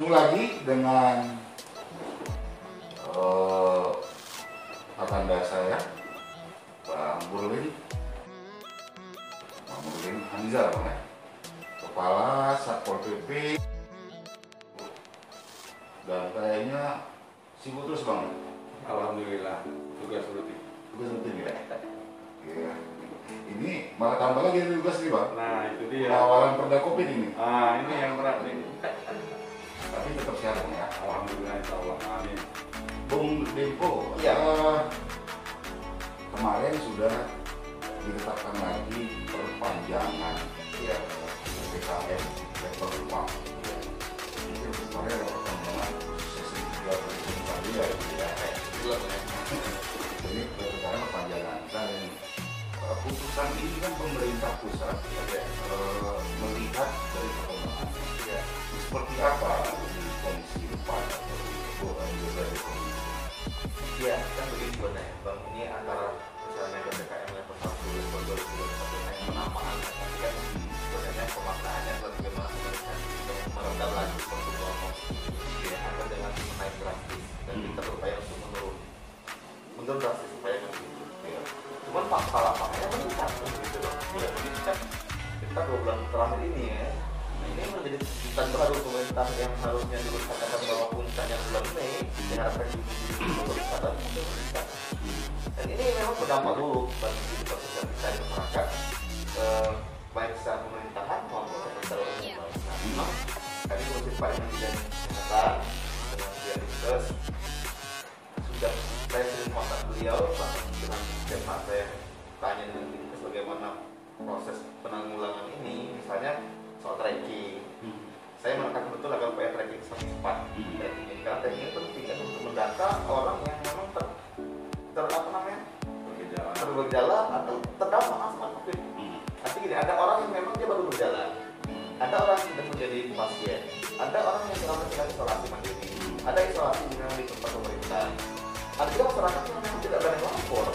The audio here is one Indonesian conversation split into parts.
Lagi dengan kakanda saya, Bang Burlin Hamzah, Bang, ya? Kepala Satpol PP, dan kayaknya sibuk terus, Bang. Alhamdulillah, tugas rutin ya. Iya. Ini malah tambah lagi tugas nih, Bang. Nah, itu dia. Pengawalan perda Covid ini. Ini yang berat nih. Tapi tetap sehat, Bang, ya. Alhamdulillah, insya Allah. Amin. Bung Dempo, Ya. Kemarin sudah ditetapkan lagi perpanjangan PPKM level 4. Itu kemarin ada perpanjangan sesi 3 kali ya. Jadi PPKM perpanjangan. Dan putusan ini kan pemerintah pusat melihat dari perkembangan. Seperti apa di Komisi 4 atau di DPR Komisi? Ya, kan begini sebenarnya, Bang. Ini antara misalnya PPKM level 1 level 2 level 1 yang penamaan, tapi kan sebenarnya pemaknaannya adalah bagaimana pemerintah meredam laju pertumbuhan konsumsi agar dengan menaik drastis dan kita berupaya untuk menurun drastis supaya kan gitu. Cuman fakta lapangannya meningkat gitu loh. Ya, meningkat kita 2 bulan terakhir ini ya. Ini menjadi kejutan baru pemerintah yang harusnya dulu katakan bahwa puncaknya bulan Mei diharapkan di kata meningkat. Dan ini memang berdampak buruk bagi kehidupan sosial kita di masyarakat, baik secara pemerintahan maupun secara umum. Nah, memang tadi Komisi 4 yang tidak kesehatan dengan dia dinkes sudah saya sering kontak beliau, bahkan dengan setiap saat saya tanya dengan dinkes bagaimana proses penanggulangan ini, misalnya soal tracking. Saya menekan betul agar upaya tracking sampai cepat. Tracking ini karena tracking ini penting kan untuk mendata orang yang memang bergejala atau terdampak asma COVID. Artinya gini, ada orang yang memang dia baru berjalan, ada orang yang sudah menjadi pasien, ada orang yang selama sedang isolasi mandiri, ada isolasi yang di tempat pemerintah, ada juga masyarakat yang memang tidak berani lapor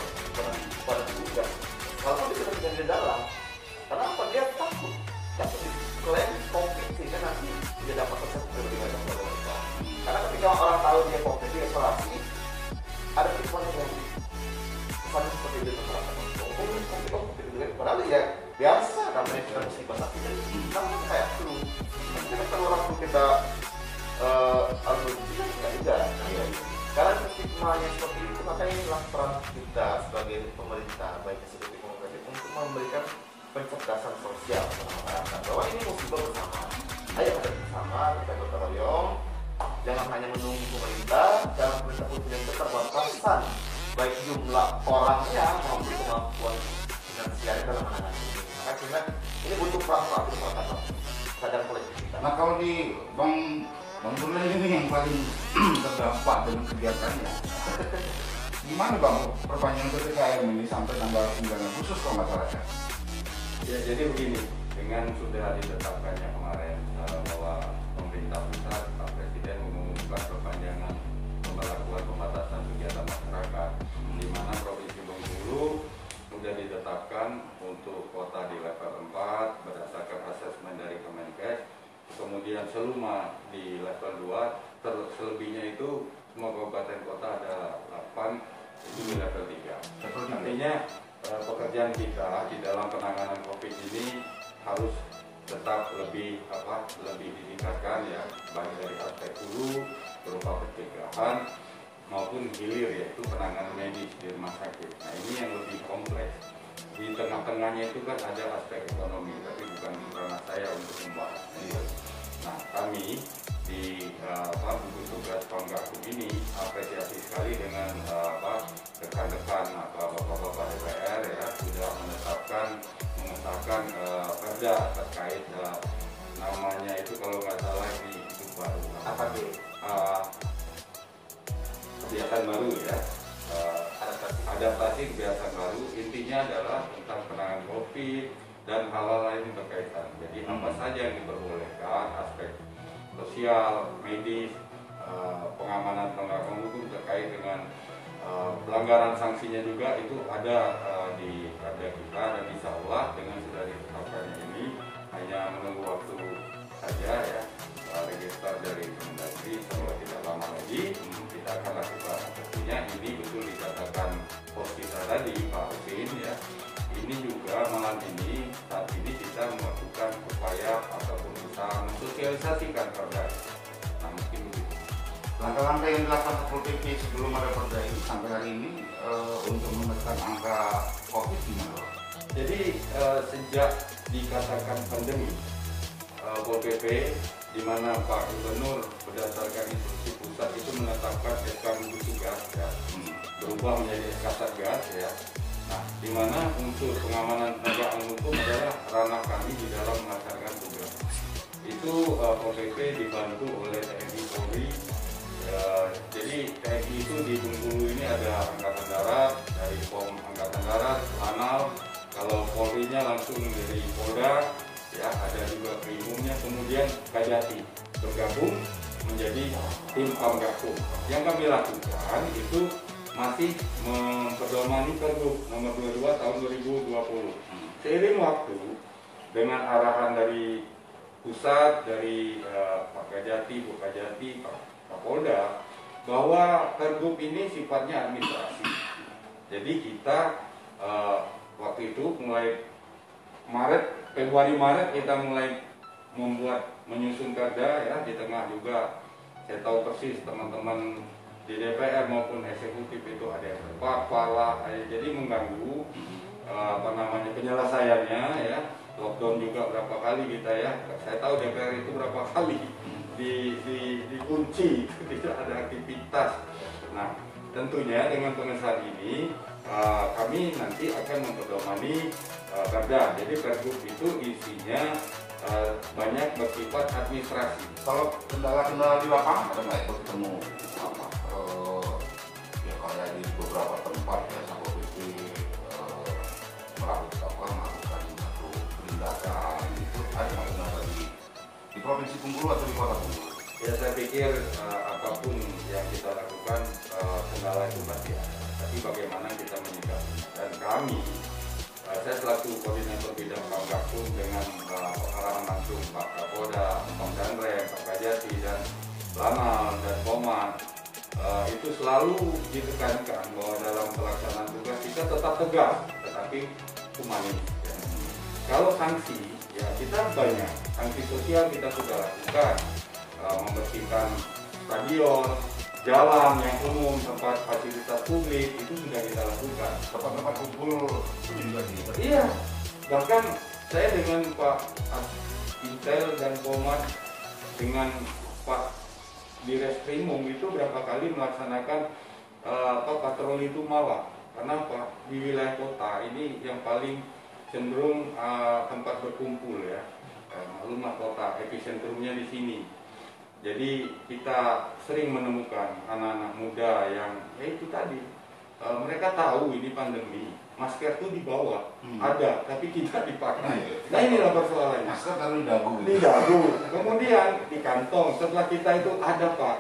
pada petugas walaupun dia sudah menjadi dalam. Karena apa? Dia takut diklaim COVID sehingga nanti dia dapat resep pribadi banyak pemerintah. Karena ketika orang tahu dia COVID, dia isolasi, ada kesimpulan negatif. Kesannya seperti itu masyarakat. COVID itu kan padahal ya biasa namanya kita musibah, tapi kan kayak flu. Tapi kalau orang flu kita harus enggak juga. Karena stigmanya seperti itu, maka inilah peran kita sebagai pemerintah, baik eksekutif maupun legislatif, untuk memberikan pencerdasan sosial kepada masyarakat bahwa ini musibah bersama. Ayo kita bersama, kita gotong royong. Jangan hanya menunggu pemerintah, jangan pemerintah pun punya keterbatasan baik jumlah orangnya maupun kemampuan finansialnya dalam menangani ini. Maka sehingga ini butuh peran masyarakat, sadar kolektif kita. Nah, kalau di Bang Burlin ini yang paling terdampak dengan kegiatannya, gimana Bang perpanjangan PPKM ini sampai tanggal 9 Agustus kalau nggak salah ya? Ya, jadi begini, dengan sudah ditetapkannya kemarin bahwa pemerintah pusat, Pak Presiden mengumumkan perpanjangan pemberlakuan pembatasan kegiatan masyarakat, di mana Provinsi Bengkulu sudah ditetapkan untuk kota di level 4 berdasarkan asesmen dari Kemenkes, kemudian Seluma di level 2, selebihnya itu semua kabupaten kota ada 8, itu di level 3. Artinya pekerjaan kita di dalam penanganan COVID ini harus tetap lebih ditingkatkan ya, baik dari aspek hulu berupa pencegahan maupun hilir, yaitu penanganan medis di rumah sakit. Nah, ini yang lebih kompleks. Di tengah-tengahnya itu kan ada aspek ekonomi, tapi bukan ranah saya untuk membahas. Nah, kami di gugus tugas Pemgakum ini apresiasi sekali dengan rekan-rekan bapak-bapak DPR ya, sudah mengesahkan perda terkait namanya itu kalau nggak salah ini itu baru Apa sih? Kebiasaan baru ya, adaptasi kebiasaan baru. Intinya adalah tentang penanganan COVID dan hal-hal lain yang berkaitan. Jadi apa saja yang diperbolehkan, aspek sosial, medis, pengamanan penegakan hukum terkait dengan pelanggaran sanksinya juga itu ada di perda kita, dan insya Allah dengan sudah ditetapkan saja ya register dari Kemendagri semoga tidak lama lagi kita akan lakukan. Tentunya ini betul dikatakan host kita tadi Pak Husin ya. Ini juga malam ini saat ini kita melakukan upaya ataupun usaha mensosialisasikan perda. Nah mungkin begitu. Langkah-langkah yang dilakukan Satpol PP sebelum ada perda ini sampai hari ini untuk menekan angka COVID gimana? Jadi sejak dikatakan pandemi, Pol PP di mana Pak Gubernur berdasarkan instruksi pusat itu menetapkan SK gugus tugas ya, berubah menjadi SK Satgas ya. Nah, di mana unsur pengamanan penegakan hukum adalah ranah kami di dalam melaksanakan tugas. Itu Pol PP dibantu oleh TNI Polri. Jadi TNI itu di Bengkulu ini ada Angkatan Darat, dari POM Angkatan Darat, Lanal. Kalau Polri-nya langsung dari Polda, ya ada juga Primumnya, kemudian Kajati bergabung menjadi tim Pamgakum. Yang kami lakukan itu masih memperdomani Pergub nomor 22 tahun 2020. Seiring waktu dengan arahan dari pusat, dari Pak Kajati, Bu Kajati, Pak Polda, bahwa Pergub ini sifatnya administrasi. Jadi kita waktu itu mulai Februari Maret kita mulai menyusun perda ya, di tengah juga saya tahu persis teman-teman di DPR maupun eksekutif itu ada yang terpapar, jadi mengganggu penyelesaiannya ya. Lockdown juga berapa kali kita ya, saya tahu DPR itu berapa kali dikunci, tidak ada aktivitas. Nah tentunya dengan pengesahan ini kami nanti akan memperdomani perda. Jadi Pergub itu isinya banyak bersifat administrasi. Kalau kendala-kendala di lapangan ada nggak ikut ketemu apa? Ya kayak di beberapa tempat ya Satpol PP melakukan satu penindakan itu ada nggak kendala di provinsi Bengkulu atau di kota Bengkulu? Ya saya pikir apapun yang kita lakukan kendala itu pasti ada. Tapi bagaimana kita menyikapi, dan kami saya selaku koordinator bidang Pamgakum dengan pengarahan langsung Pak Kapolda, Pak Dandrem, Pak Kajati dan Lanal dan Pomat itu selalu ditekankan bahwa dalam pelaksanaan tugas kita tetap tegas tetapi humanis ya. Kalau sanksi ya kita banyak, sanksi sosial kita sudah lakukan, membersihkan stadion, jalan yang umum, tempat fasilitas publik itu sudah kita lakukan. Tempat-tempat kumpul itu juga Iya, bahkan saya dengan Pak Intel dan Pomat dengan Pak Direskrimum itu berapa kali melaksanakan patroli itu malam. Karena Pak di wilayah kota ini yang paling cenderung tempat berkumpul ya, rumah kota epicentrumnya di sini. Jadi kita sering menemukan anak-anak muda yang itu tadi mereka tahu ini pandemi, masker itu di bawah ada tapi tidak dipakai. Nah inilah persoalannya. Masker taruh di dagu. Di dagu, kemudian di kantong. Setelah kita itu ada Pak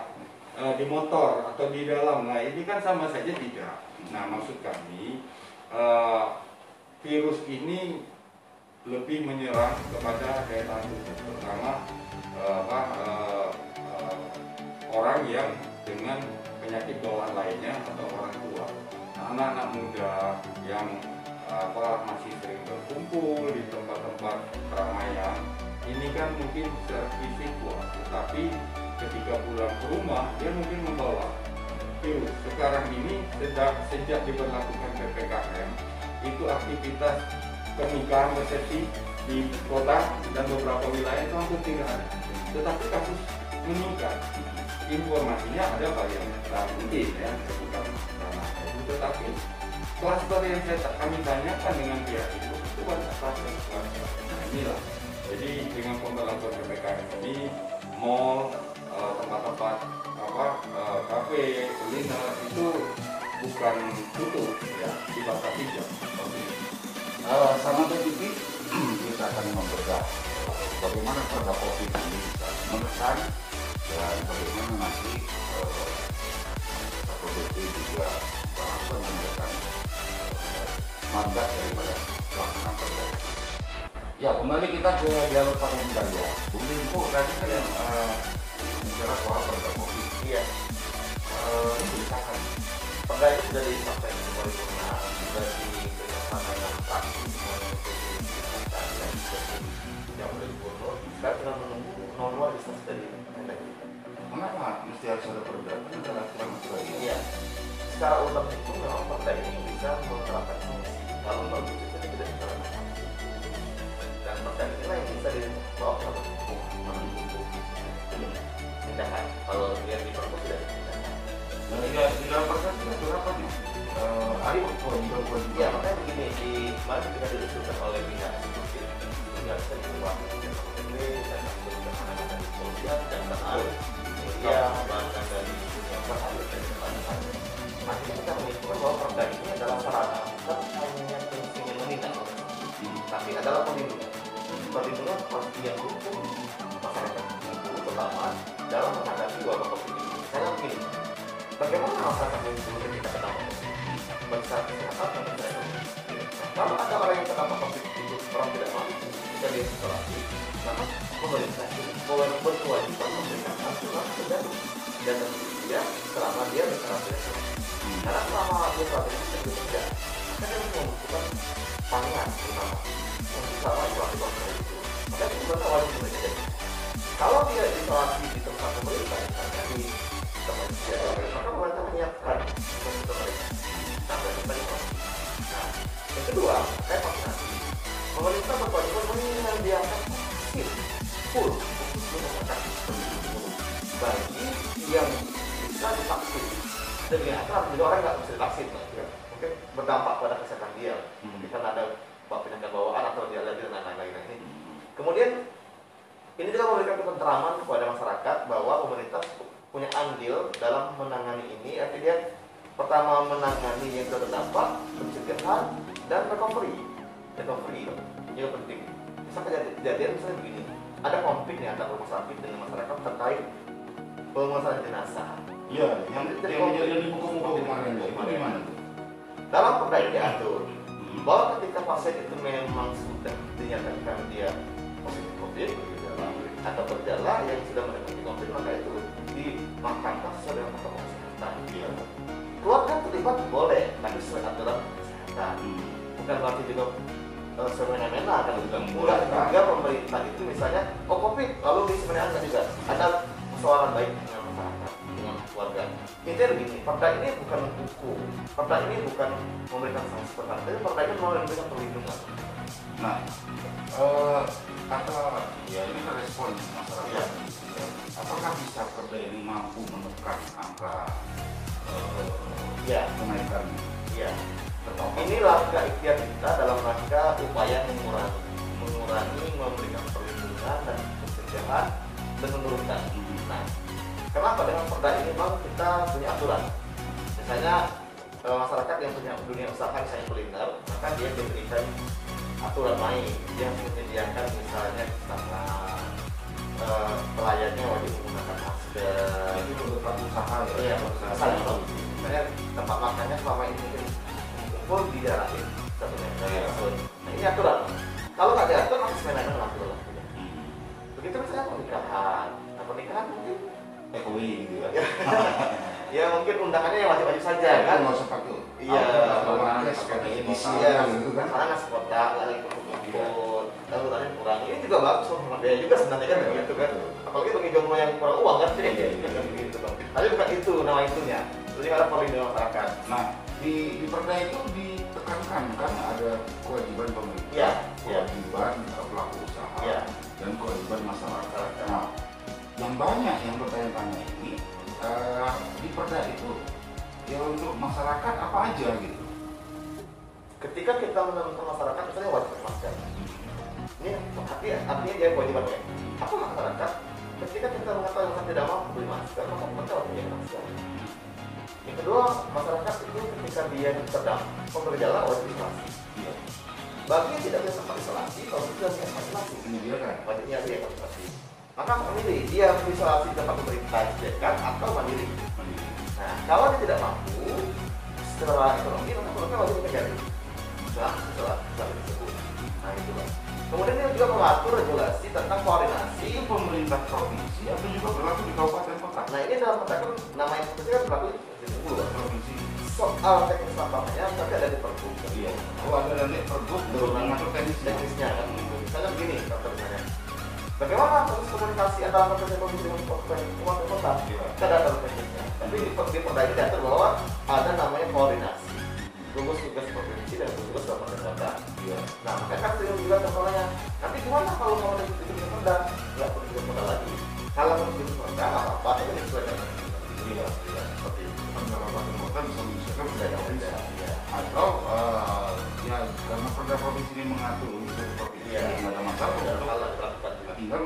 di motor atau di dalam. Nah ini kan sama saja tidak. Nah maksud kami virus ini lebih menyerang kepada daya tahan tubuh, terutama orang yang dengan penyakit bawaan lainnya atau orang tua. Nah, anak-anak muda yang masih sering berkumpul di tempat-tempat keramaian, ini kan mungkin secara fisik kuat, tetapi ketika pulang ke rumah dia mungkin membawa virus. Sekarang ini sejak diberlakukan PPKM, itu aktivitas pernikahan resepsi di kota dan beberapa wilayah itu hampir tidak ada. Tetapi kasus meningkat. Informasinya ada varian mungkin ya, bukan karena itu, tetapi kluster yang kami tanyakan dengan pihak itu banyak kluster. Nah inilah, jadi dengan pemberlakuan PPKM ini, mall, tempat-tempat kafe, kuliner itu bukan tutup ya, dibatasi jam. Sama PPP kita akan membedah bagaimana perda COVID ini bisa menekan dan bagaimana nanti Satpol PP juga bahkan menggunakan mandat daripada pelaksanaan perda. Ya, kembali kita ke dialog parlementer ya. Bung Limpo tadi kan bicara soal perda Covid. Iya. Misalkan Perda itu sudah disampaikan di paripurna, sudah diberikan dengan fraksi semuanya disahkan dan yang sudah digubernur. Sekarang tinggal menunggu nomor disahkan dari Mendagri. kenapa mesti harus ada perda? Kan ada aturan lagi. Iya. Secara ulang itu memang perda ini bisa menerapkan sanksi. Kalau bagus itu tidak diterapkan. Dan perda inilah yang bisa dibawa ke hukum, menunggu tindakan. Kalau dia diperlukan tidak tindakan. Nah, di dalam perda itu berapa nih? Ada kewajiban. Ya, makanya begini, di kemarin ketika diusulkan oleh pihak eksekutif, juga bisa diubah menjadi KPP, dan kemudian anak-anak dari kepolisian, dan media, bahkan dari dunia usaha, dan lain-lain. Masih kita menginginkan bahwa perda ini adalah sarana, bukan hanya fungsinya menindak, tapi adalah perlindungan. Perlindungan kepastian hukum masyarakat itu terutama dalam menghadapi wabah COVID ini. Saya begini, bagaimana masyarakat itu ketika terdampak COVID? Masyarakat kesehatan dan ekonomi. Kalau ada orang yang terdampak COVID itu orang tidak mampu bisa diisolasi, maka pemerintah itu berkewajiban memberikan asuransi dan dia selama dia berkarantina. Karena selama dia karantina itu tidak, maka dia membutuhkan pangan terutama untuk selama isolasi waktu itu. Maka itu mereka wajib menjadi. Kalau dia isolasi di tempat pemerintah, misalnya di tempat maka pemerintah menyiapkan untuk mereka. Sampai tempat. Nah, yang kedua, terkait vaksinasi. Pemerintah berkewajiban menyediakan vaksin full untuk masyarakat bagi yang bisa divaksin. Dan yang akan orang nggak bisa divaksin, mungkin berdampak pada kesehatan dia. Mungkin karena ada penyakit bawaan atau dia alergi dan lain-lain ini. Kemudian ini juga memberikan ketenteraman kepada masyarakat bahwa pemerintah punya andil dalam menangani ini. Artinya dia pertama menangani yang sudah terdampak, pencegahan dan recovery juga penting. Misalnya kejadian misalnya begini, ada konflik nih antara rumah sakit dengan masyarakat terkait pemulasaran jenazah. Iya, yang kejadian di buku-buku kemarin itu gimana tuh? Dalam perda ini diatur bahwa ketika pasien itu memang sudah dinyatakan dia positif COVID atau bergejala yang sudah mendekati COVID, maka itu dimakamkan sesuai dengan protokol kesehatan. Keluarga terlibat boleh, tapi sesuai aturan kesehatan. Bukan berarti juga semena-mena kan juga pemerintah itu misalnya COVID lalu di semena-mena juga ada persoalan baik dengan masyarakat, dengan keluarga. Intinya begini, perda ini bukan hukum, perda ini bukan memberikan sanksi perkara, tapi perda ini memberikan perlindungan. Nah, kata ya ini kan respon masyarakat. Ya. Apakah bisa perda ini mampu menekan angka Ya, kenaikan? ya. Inilah ikhtiar kita dalam rangka upaya mengurangi, memberikan perlindungan dan pencegahan dan menurunkan. Nah, kenapa dengan perda ini memang kita punya aturan? Misalnya masyarakat yang punya dunia usaha misalnya kuliner, maka dia diberikan aturan main. Dia menyediakan misalnya sama pelayannya wajib menggunakan masker. Itu untuk tempat usaha ya? Iya, misalnya tempat makannya selama ini mungkin kumpul di daerah ini satu meter. Nah, ini aturan. Kalau nggak diatur, maka sebenarnya aturan. Begitu misalnya pernikahan mungkin FOI gitu ya? ya mungkin undangannya yang wajib-wajib saja kan? Nggak usah pakai. Iya. Pakai edisi Iya, gitu kan? karena ngasih kotak, lalu ikut lalu tadi kurang. Ini juga bagus, dia juga sebenarnya kan begitu kan? Apalagi bagi jomblo yang kurang uang kan? Gitu bang. Tapi bukan itu nama itunya. Jadi ada perlindungan masyarakat. Nah, di perda itu ditekankan kan ada kewajiban pemerintah, Iya. kewajiban pelaku usaha, Iya. dan kewajiban masyarakat. Nah, yang banyak yang bertanya-tanya ini di perda itu ya untuk masyarakat apa aja gitu? Ketika kita menentukan masyarakat, misalnya wajib masker. Ini artinya dia kewajiban ya. Apa masyarakat? Ketika kita mengatakan masyarakat tidak mampu beli masker, maka kita wajib beli masker. Yang kedua, masyarakat itu ketika dia terdampak bergejala wajib isolasi. Iya. Bagi yang tidak bisa tempat isolasi, kalau sudah punya isolasi, Ini dia kan? wajibnya dia isolasi. Maka memilih dia isolasi di tempat pemerintah disediakan atau mandiri. Nah, kalau dia tidak mampu secara ekonomi, maka pemerintah wajib menjadi. usaha tersebut. Nah itu Pak. Kemudian dia juga mengatur regulasi tentang koordinasi. Itu pemerintah provinsi atau juga berlaku di kabupaten kota? Nah ini dalam peraturan nama yang itu kan berlaku di 10 Provinsi. soal teknis lapangannya tapi ada di pergub. Iya. Oh, ada nanti pergub untuk mengatur teknisnya kan gitu. Misalnya begini contoh misalnya. Bagaimana proses komunikasi antara provinsi provinsi dengan kabupaten kota? Kita ada aturan teknisnya. Tapi di perda ini diatur bahwa ada namanya koordinasi. Gugus tugas provinsi dan gugus tugas kabupaten kota. Iya. Nah, makanya kan sering juga contohnya. Nanti gimana kalau mau ada bikin perda? Nggak perlu bikin perda lagi. Kalau mau bikin perda nggak apa-apa, tapi disesuaikan. Iya. Iya, seperti itu. Kabupaten kota bisa menyesuaikan perda provinsi. Iya. Atau ya karena perda provinsi ini mengatur untuk provinsi Iya. nggak ada masalah Ada untuk hal yang dilakukan juga. tinggal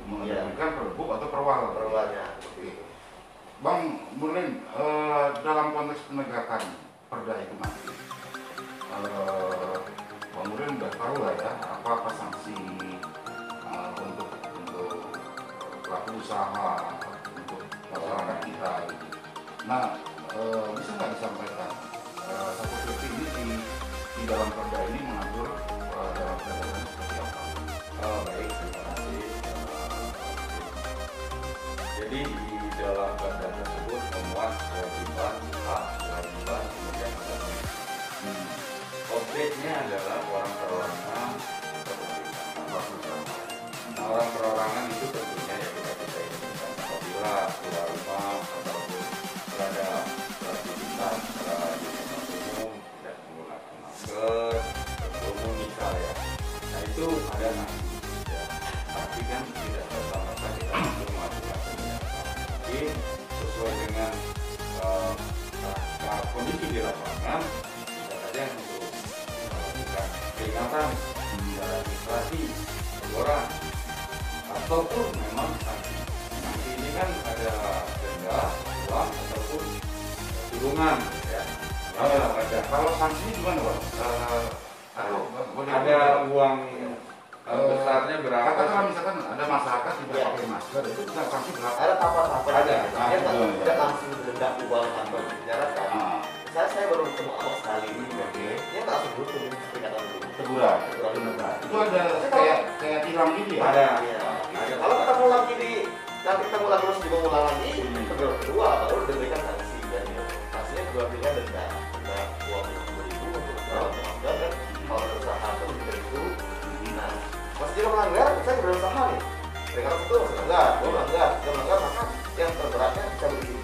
menerbitkan pergub atau perwal. Perwalnya seperti itu. Bang Murlin, dalam konteks penegakan perda itu nanti, Bang Murlin udah tahu lah ya apa sanksi untuk pelaku usaha, untuk masyarakat kita. Gitu. Nah, bisa nggak disampaikan satu definisi di dalam perda ini mengatur dalam perda seperti apa? Baik, terima kasih. Jadi di dalam perda tersebut memuat kewajiban, hak, kewajiban, kemudian ada objeknya adalah orang perorangan atau pemerintah. Nah, orang perorangan itu tentunya ya kita inginkan apabila keluar rumah ataupun berada beraktivitas di tempat umum tidak menggunakan masker, berkerumun misalnya. Nah itu ada sanksi. Ya. Tapi kan tidak serta-merta kita langsung melakukan penyelesaian. Tapi sesuai dengan kondisi di lapangan, bisa saja untuk melakukan peringatan secara administrasi, teguran, ataupun memang sanksi. Sanksi ini kan ada denda, uang, ataupun kurungan. Ya. Ada. Kalau sanksinya gimana, Bang? Ada uang besarnya berapa? Katakanlah misalkan ada masyarakat tidak Iya. pakai masker, itu bisa sanksi berapa? Ada tahapan-tahapan. Ada. Dia tidak langsung denda uang atau penjara kan. Ah, Saya baru ketemu abang sekali. Oke. Dia nggak langsung dulu tuh peringatan dulu. teguran. Teguran. Itu ada kayak tilang gitu ya? Ada. Iya. Ada. Kalau ketemu lagi nanti ketemu lagi terus diulang lagi, teguran kedua baru diberikan sanksi dan sanksinya dua pilihan denda uang 50.000 untuk masker kan. Kalau ada usaha itu 3.000. Nah, pas dia melanggar, saya berusaha nih. Peringatan itu melanggar, dia melanggar maka yang terberatnya bisa begitu.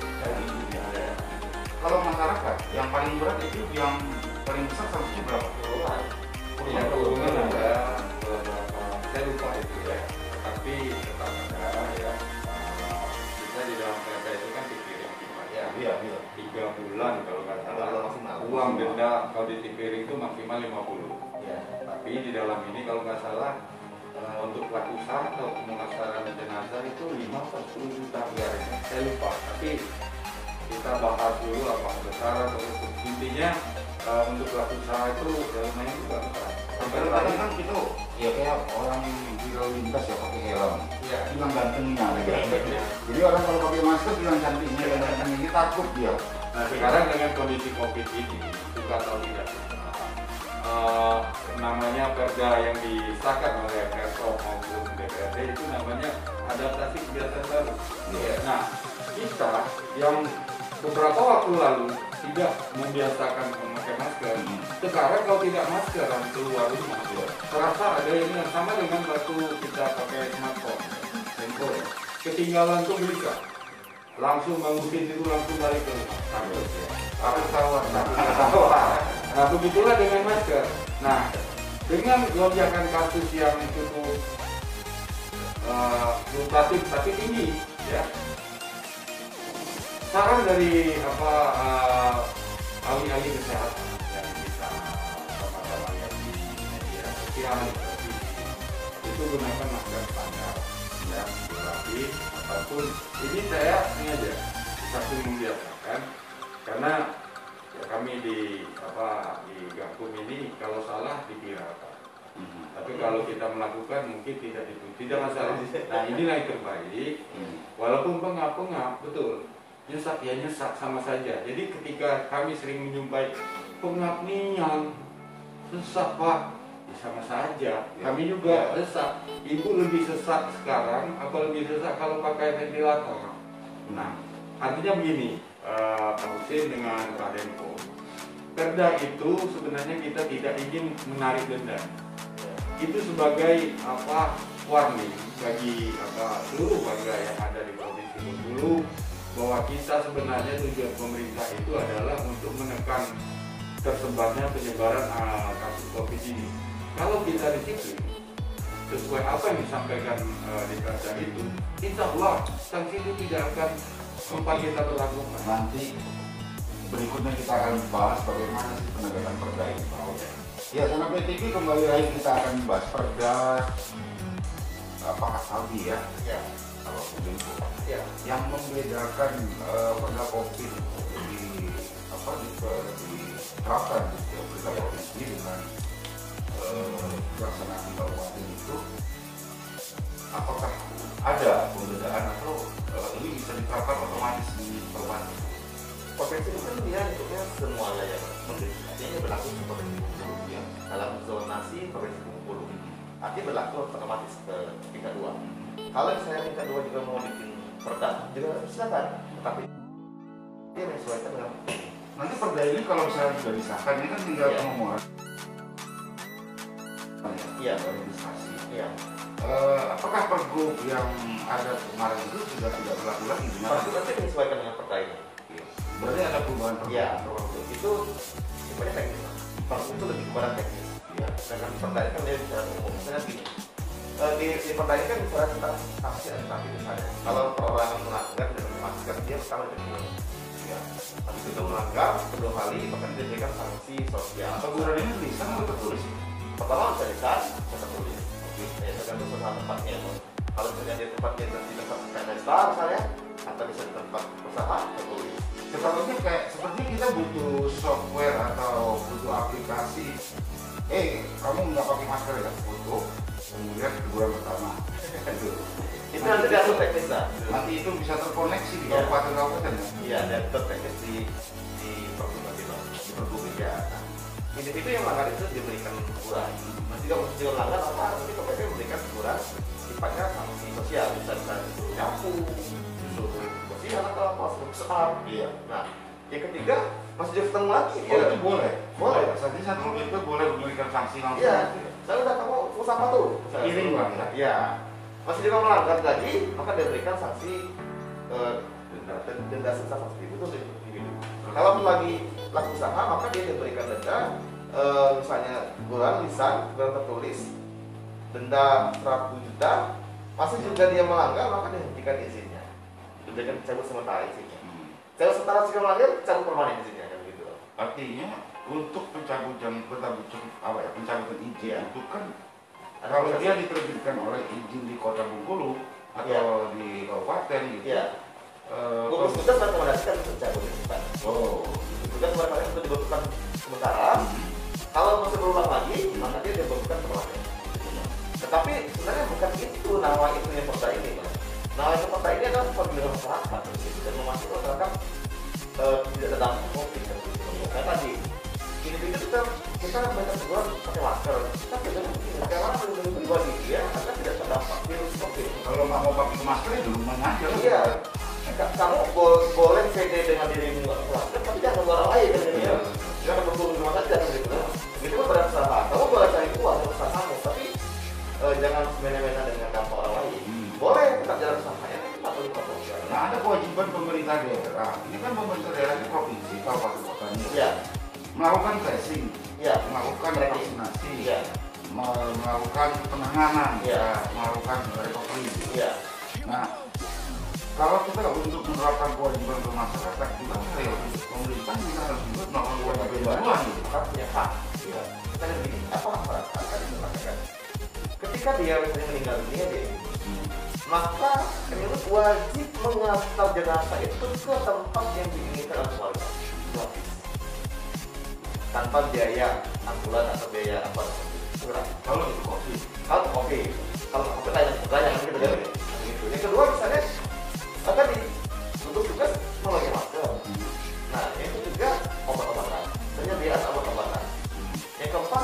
Kalau masyarakat, yang paling berat itu yang paling besar sanksinya berapa? Kurungan. Ya, kurungan ada beberapa, saya lupa itu ya. Tapi tetap ada ya. Kita di dalam perda itu kan dikirim Ya. Iya. 3 bulan kalau nggak salah. Maksimal. Uang denda kalau dikirim itu maksimal 50. Ya. Tapi di dalam ini kalau nggak salah untuk pelaku usaha atau pemulasaran jenazah itu 5 atau 10 juta anggarannya. Saya lupa. Tapi kita bahas dulu apa besar atau intinya untuk pelaku usaha itu ya lumayan juga besar. Kadang-kadang kan itu ya kayak orang viral lintas ya pakai helm. Iya. Bilang gantengnya. Jadi orang kalau pakai masker bilang cantiknya, gantengnya ini takut dia. Nah sekarang dengan kondisi COVID ini juga tahu tidak namanya perda yang disahkan oleh Persop maupun DPRD itu namanya adaptasi kebiasaan baru. Iya. Nah kita yang beberapa waktu lalu tidak membiasakan memakai masker, sekarang kalau tidak masker dan keluar rumah, terasa ada yang sama dengan waktu kita pakai smartphone, handphone, ketinggalan tuh bisa langsung mengusir itu langsung balik ke rumah. Harus tahu. Nah begitulah dengan masker. Nah dengan lonjakan kasus yang cukup fluktuatif tapi tinggi, ya. Saran dari ahli-ahli kesehatan yang bisa sama-sama lihat di media sosial itu gunakan masker standar, ya, berlapis ataupun ini saya sengaja satu membiasakan karena ya, kami di Gakum ini kalau salah dipirata. Tapi kalau kita melakukan mungkin tidak masalah. Nah inilah yang terbaik. Walaupun pengap betul. Nyesat ya nyesat sama saja. Jadi ketika kami sering menjumpai pengap nian, sesak Pak, ya, sama saja. Kami juga sesak. Ibu lebih sesak sekarang, apa lebih sesak kalau pakai ventilator. Nah, artinya begini, Pak Husin dengan Pak Denko, perda itu sebenarnya kita tidak ingin menarik denda. Itu sebagai warning bagi seluruh warga yang ada di Provinsi Bengkulu bahwa kita sebenarnya tujuan pemerintah itu adalah untuk menekan tersebarnya penyebaran kasus COVID ini. Kalau kita disiplin sesuai apa yang disampaikan di perda itu, insya Allah sanksi itu tidak akan sempat kita berlakukan. Nanti berikutnya kita akan bahas bagaimana sih penegakan perda ini. Ya, karena PTV kembali lagi kita akan bahas perda Aldi ya. Ya. Kalau Kominfo. Ya. Yang membedakan perda COVID diterapkan di pemerintah provinsi dengan pelaksanaan kabupaten itu, apakah ada perbedaan atau ini bisa diterapkan otomatis di kabupaten? Provinsi itu kan dia bentuknya semua wilayah Provinsi. Artinya berlaku di Provinsi Bengkulu ya. Dalam zonasi Provinsi Bengkulu. Artinya berlaku otomatis ke tingkat 2. Kalau misalnya tingkat 2 juga mau bikin perda, juga silakan. Tetapi dia menyesuaikan dengan Nanti perda ini kalau misalnya sudah disahkan, ini kan tinggal pengumuman. Iya. Realisasi. Iya. Apakah pergub yang ada kemarin itu sudah tidak berlaku lagi? Pasti menyesuaikan dengan perda ini. Berarti ada perubahan perda. Iya. Itu sifatnya teknis. Pergub itu lebih kepada teknis. Iya. Sedangkan perda ini kan dia bicara umum. Misalnya gini. Di perda ini kan bicara tentang sanksi administratif misalnya. Kalau perorangan melanggar dan memastikan dia pertama ditegur. Ya. Habis itu melanggar kedua kali bahkan diberikan sanksi sosial. Teguran ini lisan atau tertulis? Pertama bisa lisan, bisa tertulis. Ya, tergantung usaha tempatnya. Kalau misalnya di tempatnya di tempat pesta misalnya, atau bisa di tempat usaha tertulis. Contohnya kayak seperti kita butuh software atau butuh aplikasi. Kamu nggak pakai masker ya? Butuh. Kemudian teguran pertama. Itu nanti diatur teknis lah. Nanti itu bisa terkoneksi di kabupaten-kabupaten ya? Iya, diatur teknis di pergub gitu. Di pergub ya. Individu yang melanggar itu diberikan teguran. Nanti kalau dia melanggar apa? Nanti KPP memberikan teguran sifatnya sanksi sosial, bisa disuruh nyapu, disuruh bersihan atau apa, besar. Iya. Nah, yang ketiga masih jadi ketemu lagi. Oh itu boleh? Boleh. Saat ini satu itu boleh memberikan sanksi langsung. Iya. Saya udah kamu usaha apa tuh? Kirim bang ya? Iya. Masih juga melanggar lagi, maka diberikan sanksi denda sebesar 100.000 itu individu. Kalau lagi pelaku usaha, maka dia diberikan denda, misalnya teguran lisan, teguran tertulis, denda 100 juta. Masih juga dia melanggar, maka dihentikan izinnya, diberikan cabut sementara izinnya. Cabut sementara jika melanggar, cabut permanen izinnya, kan gitu. Artinya untuk pencabutan izin itu kan Ada kalau proses. dia diterbitkan oleh izin di Kota Bengkulu atau di kabupaten gitu. Iya. Gugus tugas merekomendasikan untuk cabut cepat. Oh. Tugas merekomendasikan untuk dibekukan sementara. Kalau masih berulang lagi, maka dia dibekukan permanen. Tetapi sebenarnya bukan itu nawa itunya perda ini, Pak. Nawa itu perda ini adalah perlindungan masyarakat dan memastikan masyarakat tidak terdampak COVID. Karena tadi individu kita memberikan teguran pakai masker, tapi jangan orang melindungi pribadi dia agar tidak terdampak virus COVID. Kalau nggak mau pakai masker ya di rumahnya aja. Iya. Kamu boleh PD dengan dirimu nggak masker, tapi jangan orang lain kan gitu ya. Jangan berhubung rumah saja kan gitu. Itu kan pada kesalahan. Kamu boleh cari uang untuk usahamu, tapi jangan semena-mena dengan dampak orang lain. Boleh tetap jalan usahanya, tidak perlu kontroversial. Nah ada kewajiban pemerintah daerah. Ini kan pemerintah daerah di provinsi, kabupaten kotanya. Iya. Melakukan tracing, Iya. melakukan vaksinasi, Iya. melakukan penanganan, Iya. melakukan recovery. Iya. Nah, kalau kita untuk menerapkan kewajiban ke masyarakat, kita pemerintah juga harus juga melakukan kewajiban baruan gitu. Kita punya hak. Iya. Kita begini, apa masyarakat akan melakukan? Ketika dia misalnya meninggal dunia dia, maka penyebut wajib mengantar jenazah itu ke tempat yang diinginkan oleh keluarga. Gratis. Tanpa biaya ambulan atau biaya apa segera. Kalau itu COVID, Kalau COVID, kalau COVID lain jangan gitu kan. Gitu. Yang kedua misalnya tadi untuk tugas memakai masker. Nah itu juga obat-obatan, penyediaan obat-obatan. Yang keempat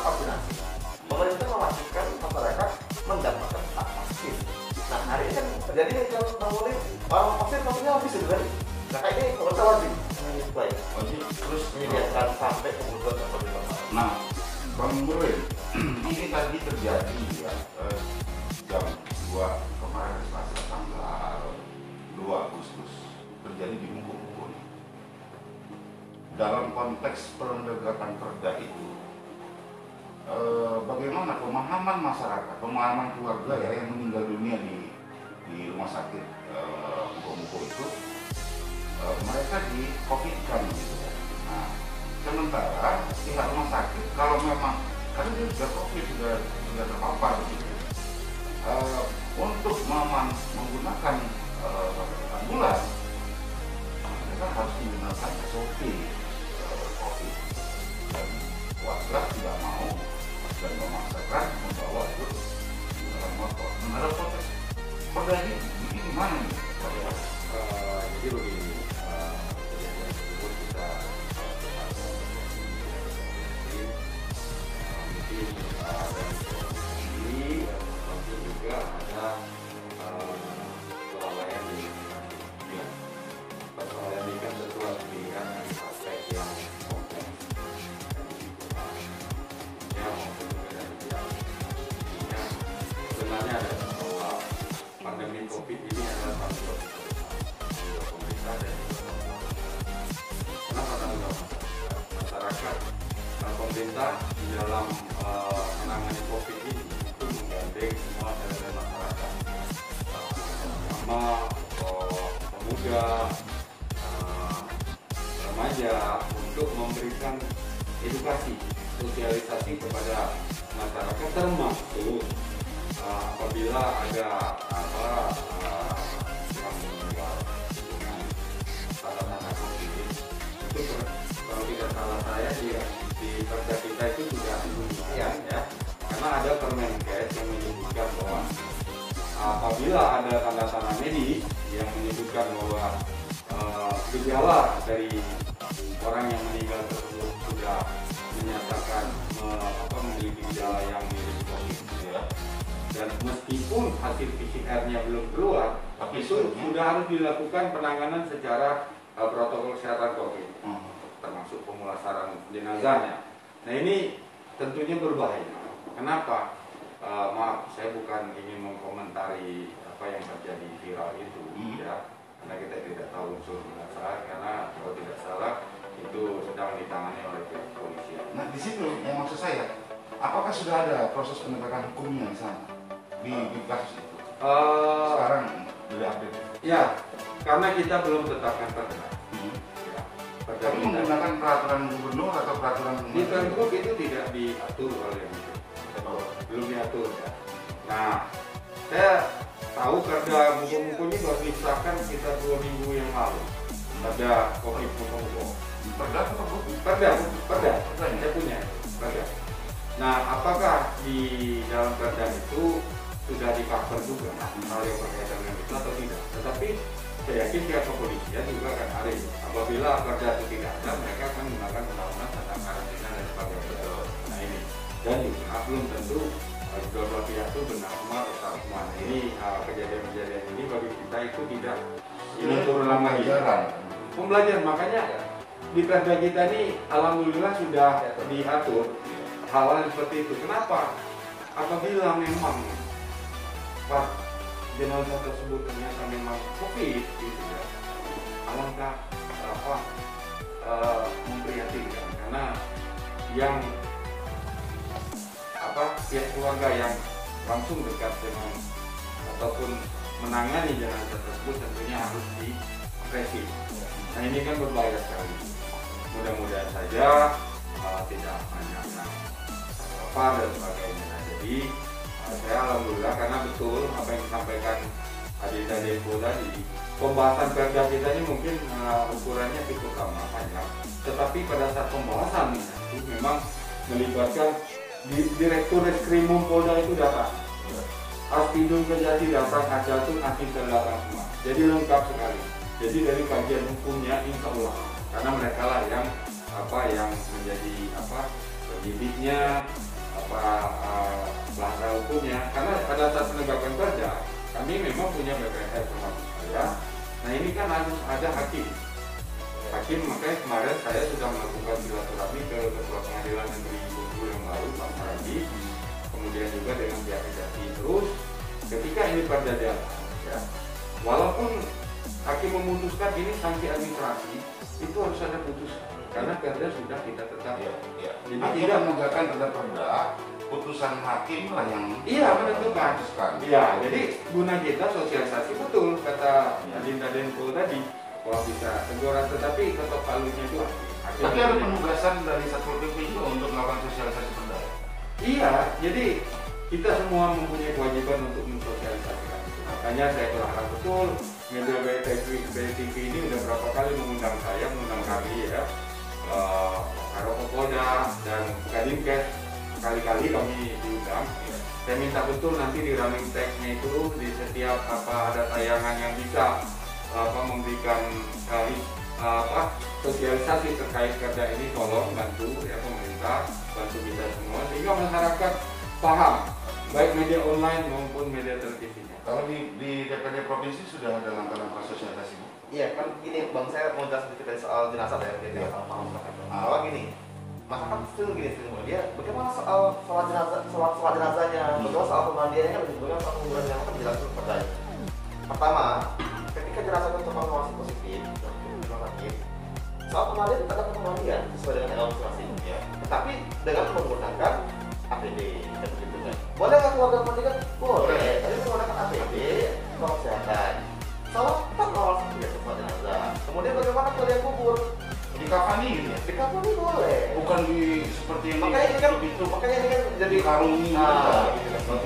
Joel, ini tadi terjadi ya jam 2 kemarin Selasa tanggal 2 Agustus terjadi di Bungkulu. Dalam konteks penegakan perda itu, bagaimana pemahaman masyarakat, pemahaman keluarga ya yang meninggal dunia di rumah sakit Bungkulu itu, mereka di COVID-kan gitu ya. Nah, sementara pihak rumah sakit kalau memang karena dia sudah COVID, sudah terpapar gitu, untuk menggunakan ambulans, mereka harus menggunakan SOP COVID, dan warga tidak mau dan memaksakan membawa itu menggunakan motor. Mengenai proses perda ini gimana nih? Jadi begini, kejadian tersebut kita mungkin ada ini mungkin juga ada kelalaian di persoalan ini kan tentu harus dilihat dari aspek yang kompleks ya maupun juga dari pihak sebenarnya ada bahwa pandemi COVID ini adalah satu pemerintah dan kenapa tanggung jawab masyarakat dan pemerintah di dalam menangani COVID ini itu menggandeng semua elemen masyarakat, terutama pemuda, remaja, untuk memberikan edukasi, sosialisasi kepada masyarakat, termasuk apabila ada yang meninggal dengan tanda-tanda COVID itu kalau tidak salah saya di perda kita itu sudah dibunyikan ya, karena ada Permenkes yang menyebutkan bahwa apabila ada tanda-tanda medis yang menyebutkan bahwa gejala dari orang yang meninggal tersebut sudah menyatakan memiliki gejala yang mirip COVID ya. Dan meskipun hasil PCR-nya belum keluar, tapi itu sudah harus dilakukan penanganan secara protokol kesehatan COVID, termasuk pemulasaran jenazahnya. Nah ini tentunya berbahaya. Kenapa? Maaf, saya bukan ingin mengkomentari apa yang terjadi viral itu, ya, karena kita tidak tahu unsur dasar. Karena kalau tidak salah itu sedang ditangani oleh pihak kepolisian. Nah di situ yang maksud saya, apakah sudah ada proses penegakan hukumnya di sana di kasus itu? Sekarang sudah update. Ya, karena kita belum tetapkan perda. Ya, perda Tapi menggunakan peraturan gubernur atau peraturan di Pergub itu tidak diatur oleh itu. Belum diatur ya. Nah, saya tahu perda Muko-Muko ini baru disahkan sekitar 2 minggu yang lalu. Perda COVID Muko-Muko. Perda atau Perda. Saya punya perda. Nah, apakah di dalam perda itu sudah di-cover juga hal yang berkaitan dengan itu atau tidak? Tetapi saya yakin pihak kepolisian juga akan ada. Apabila perda itu tidak ada, mereka akan menggunakan undang-undang tentang karantina dan sebagainya. Nah ini, dan juga belum tentu kedua pihak itu benar-benar sama. Ini kejadian-kejadian ini bagi kita itu tidak ini terulang lagi. Pembelajaran, makanya di perda kita ini alhamdulillah sudah diatur hal-hal seperti itu. Kenapa? Apabila memang jenazah tersebut ternyata memang COVID gitu ya, alangkah memprihatinkan, karena yang pihak keluarga yang langsung dekat dengan ataupun menangani jenazah tersebut tentunya harus diapresi. Nah ini kan berbahaya sekali. Mudah-mudahan saja tidak banyak dan sebagainya. Nah, jadi saya alhamdulillah karena betul apa yang disampaikan Adinda Depo tadi, pembahasan perda kita ini mungkin ukurannya cukup lama panjang, tetapi pada saat pembahasan itu memang melibatkan Direktur Reskrimum Polda itu datang, Aspidum Kejati datang, Ajatun, Akhir datang semua. Jadi lengkap sekali. Jadi dari kajian hukumnya insya Allah, karena mereka lah yang yang menjadi penyidiknya, bahasa hukumnya. Karena pada saat penegakan perda kami memang punya BPS termasuk saya. Nah ini kan harus ada hakim hakim. Makanya kemarin saya sudah melakukan silaturahmi ke Ketua Pengadilan Negeri Bengkulu yang lalu, Pak Maradi, kemudian juga dengan pihak Kejati. Terus ketika ini perda jalan, ya, walaupun hakim memutuskan ini sanksi administrasi, itu harus ada putusan karena perda sudah kita tetapkan. Jadi tidak menegakkan perda, putusan hakim lah yang menentukan. Iya, jadi guna kita sosialisasi betul kata Adinda Denko tadi, kalau bisa teguran, tetapi ketok palunya itu hakim. Tapi ada penugasan dari Satpol PP juga untuk melakukan sosialisasi perda. Iya, jadi kita semua mempunyai kewajiban untuk mensosialisasikan itu. Makanya saya telah betul media BTV ini udah berapa kali mengundang saya, mengundang kami ya, Kapolda dan Kadinkes, kali-kali kami diundang. Saya minta betul nanti di running tag-nya itu di setiap ada tayangan yang bisa memberikan sosialisasi terkait kerja ini, tolong bantu ya pemerintah, bantu kita semua sehingga masyarakat paham, baik media online maupun media televisinya. Kalau di DPD provinsi sudah ada langkah-langkah sosialisasi, Bu? Iya, kan gini Bang, saya mau jelas sedikit dari soal jenazah ya, jadi paham. Kalau gini, masyarakat sering dia bagaimana soal jenazahnya, bagaimana soal pemandiannya, bagaimana soal penguburan jenazah kan dijelaskan perdanya. Pertama, ketika jenazah itu terkonfirmasi positif, soal pemandian tidak ada pemandian sesuai dengan administrasi, ya. Tetapi dengan menggunakan APD dan begitu kan. Boleh nggak keluarga pemandian? Boleh. Tapi menggunakan APD, protokol kesehatan. Salah tak lawan tidak sesuai jenazah. Kemudian bagaimana kalian kubur? Dikafani gitu ya? Dikafani boleh. Bukan seperti yang makanya ini kan jadi karungi gitu kan.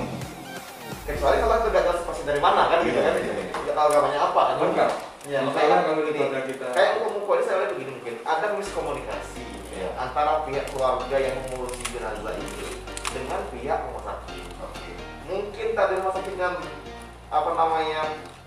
Kecuali kalau itu nggak jelas pasti dari mana kan gitu kan. Nggak tahu agamanya apa kan. Benar. Ya, makanya kalau di kota kita kayak umum ini saya lihat begini, mungkin ada miskomunikasi antara pihak keluarga yang mengurusi jenazah itu dengan pihak rumah sakit. Mungkin tadi rumah sakit dengan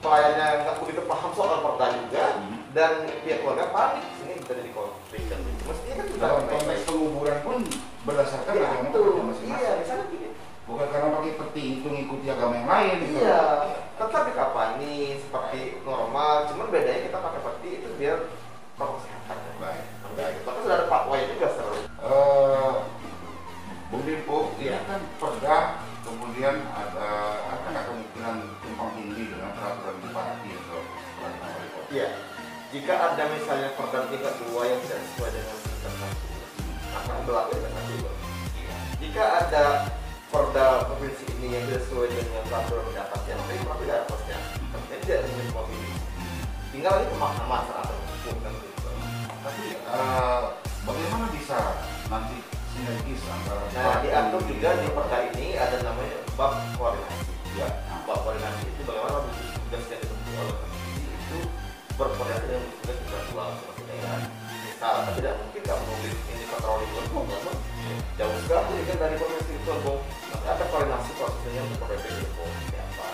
pelayannya nggak begitu paham soal perda juga, dan pihak keluarga panik, ini bisa jadi konflik kan. Mestinya kan sudah konteks penguburan pun berdasarkan agama masing-masing. Iya, misalnya gini. Bukan karena pakai peti itu ngikuti agama yang lain. Iya, tetap dikafani seperti normal, cuman bedanya kita pakai peti itu biar protokol kesehatan. Baik. Tapi sudah ada fatwa juga seru. Bung Dimpo, ini kan perda, kemudian ada nggak kemungkinan tumpang tindih dengan peraturan bupati atau peraturan wali kota? Iya, jika ada misalnya perda tingkat 2 yang tidak sesuai dengan tingkat 1, akan berlaku tingkat 1. Jika ada perda provinsi ini yang tidak sesuai dengan peraturan di atasnya, tapi berarti di atasnya, tapi tidak ada provinsi. Tinggal ini pemahaman secara hukum kan gitu. Tapi bagaimana bisa nanti sinergis antara diatur juga di perda ini ada namanya bab koordinasi. Ya. Bab koordinasi itu bagaimana tugas yang ditentukan oleh provinsi itu berkoordinasi dengan tugas ketua seperti daerah. Misal, tapi tidak mungkin nggak menulis ini patroli Bung, jauh sekali kan dari provinsi itu Bung. Nanti ada koordinasi prosesnya untuk BNPB Bung seperti apa,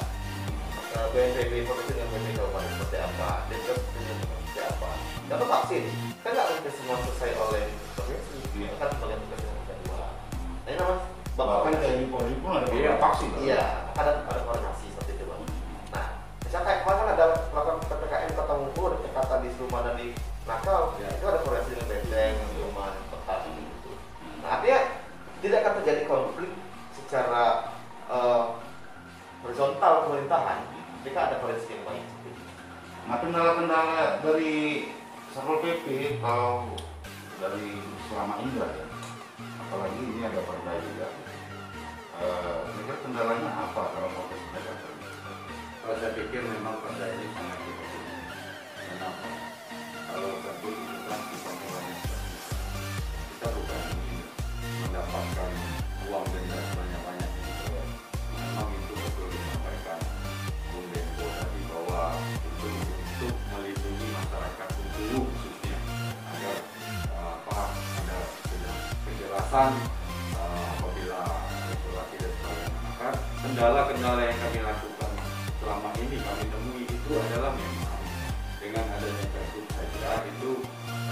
BNPB provinsi dengan BNPB kabupaten seperti apa, Denkes dengan seperti apa. Contoh vaksin, kan nggak mungkin semua selesai oleh provinsi, kan bagian tugas yang kedua. Nah ini namanya bahkan dari Polri pun ada vaksin. Iya, ada koordinasi seperti itu Bang. Nah, misalnya kayak kemarin ada melakukan PPKM di Kota Bengkulu, ada Jakarta di Rumah dan di Nakal, itu ada koordinasi dengan Benteng, Rumah, Kota gitu. Nah, artinya tidak akan terjadi konflik secara horizontal pemerintahan jika ada koordinasi yang baik. Nah, kendala-kendala dari Satpol PP kalau dari selama ini ya, apalagi ini ada perda juga. Kira-kira kendalanya apa kalau mau ke Jakarta? Kalau saya pikir memang perda ini sangat diperlukan. Kenapa? Kalau tadi itu kan kita mulai kita bukan mendapatkan uang denda sebanyak-banyak gitu ya. Memang itu betul disampaikan Bung Denko tadi bahwa itu untuk melindungi masyarakat Bengkulu khususnya agar ada kejelasan apabila regulasi dan sebagainya. Kendala-kendala yang kami lakukan selama ini kami temui itu adalah memang dengan adanya Pergub saja itu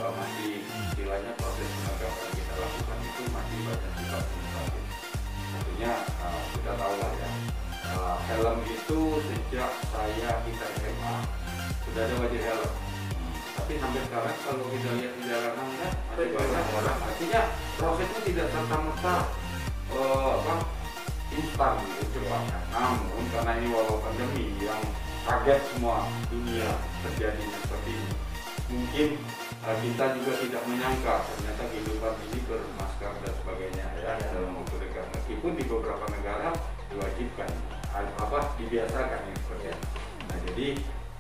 masih istilahnya proses penegakan yang kita lakukan itu masih banyak sifat administratif. Tentunya kita tahu lah ya, helm itu sejak kita SMA sudah ada wajib helm. Tapi pasti sampai sekarang kalau kita lihat di jalanan kan masih banyak orang. Artinya prosesnya tidak serta-merta instan gitu cepat. Namun karena ini walau pandemi yang kaget semua dunia terjadinya seperti ini, mungkin kita juga tidak menyangka ternyata kehidupan ini bermasker dan sebagainya ya dalam waktu dekat. Meskipun di beberapa negara diwajibkan dibiasakan ini seperti itu. Nah jadi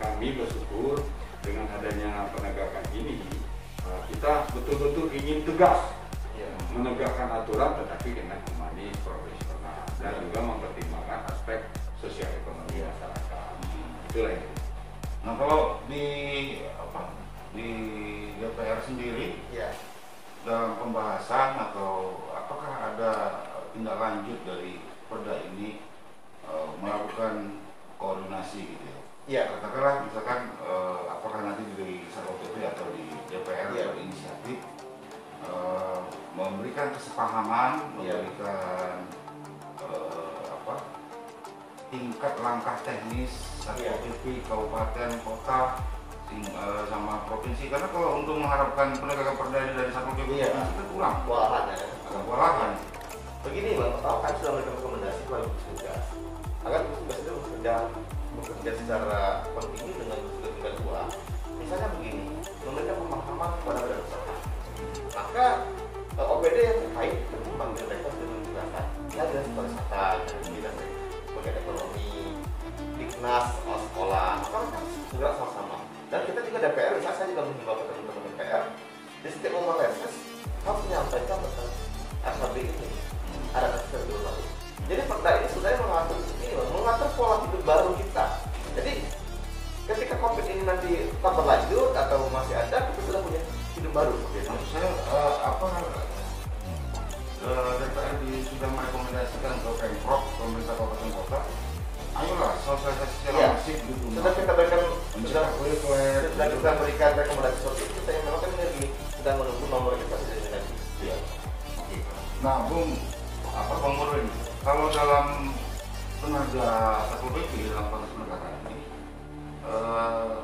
kami bersyukur dengan adanya penegakan ini kita betul-betul ingin tegas menegakkan aturan tetapi dengan humanis, profesional dan juga mempertimbangkan aspek sosial ekonomi masyarakat. Itulah itu. Nah kalau di DPR sendiri dalam pembahasan atau apakah ada tindak lanjut dari perda ini melakukan koordinasi gitu ya? Katakanlah misalkan apakah nanti di Satpol PP atau di DPR berinisiatif memberikan kesepahaman, memberikan tingkat langkah teknis Satpol PP, kabupaten, kota, sama provinsi. Karena kalau untuk mengharapkan penegakan perda ini dari Satpol PP provinsi itu kurang. Agak kewalahan. Begini Bang, pertama kami sudah memberikan rekomendasi kepada gugus tugas agar gugus tugas itu bekerja secara kontinu dengan gugus tugas tingkat 2. Misalnya begini, memberikan pemahaman kepada badan usaha. Maka OPD yang terkait memanggil mereka untuk menjelaskan ya dari pariwisata, dari bagian ekonomi, Dignas, sekolah, maka kan segera sama-sama. Dan kita juga DPR, misalnya saya juga mengimbau ke teman-teman DPR, di setiap momen reses harus menyampaikan tentang SHB ini ada kasus dulu lalu. Jadi perda ini sudah mengatur pola hidup baru kita. Jadi ketika COVID ini nanti tetap berlanjut atau masih ada, kita sudah punya hidup baru. Maksud saya DPR sudah merekomendasikan ke Pemprov, pemerintah kabupaten kota, ayolah sosialisasi secara masif gitu. Sudah kita berikan kita berikan rekomendasi seperti itu. Saya memang kan lagi sedang menunggu nomor kita dari nanti. Iya. Nah, Bang Murwin, kalau dalam tenaga Satpol PP dalam proses penegakan ini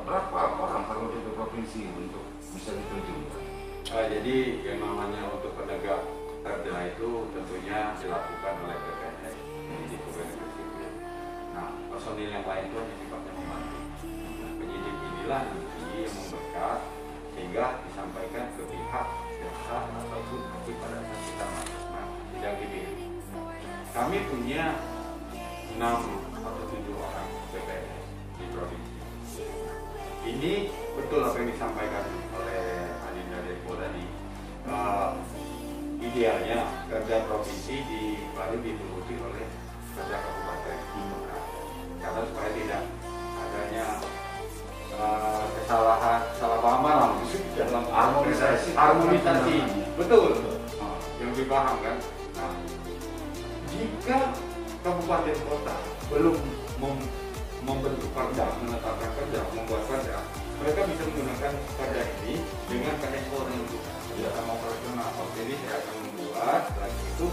berapa orang kalau di provinsi untuk bisa diterjunkan? Jadi yang namanya untuk penegak perda itu tentunya dilakukan oleh PPNS di pegawai sipil. Nah, personil yang lain itu hanya sifatnya membantu. Nah, penyidik inilah nanti yang memberkas sehingga disampaikan ke pihak jaksa ataupun hakim pada saat kita masuk sidang ini. Kami punya 6 atau 7 orang PPNS di provinsi. Ini betul apa yang disampaikan oleh Adinda Depo tadi. Idealnya kerja provinsi baru diikuti oleh kerja kabupaten karena supaya tidak adanya kesalahpahaman dalam harmonisasi betul yang dipaham kan. Nah, jika kabupaten kota belum membentuk perda, menetapkan perda, membuat perda, mereka bisa menggunakan perda ini dengan KSO yang tidak sama operasional. Jadi saya akan membuat lagi itu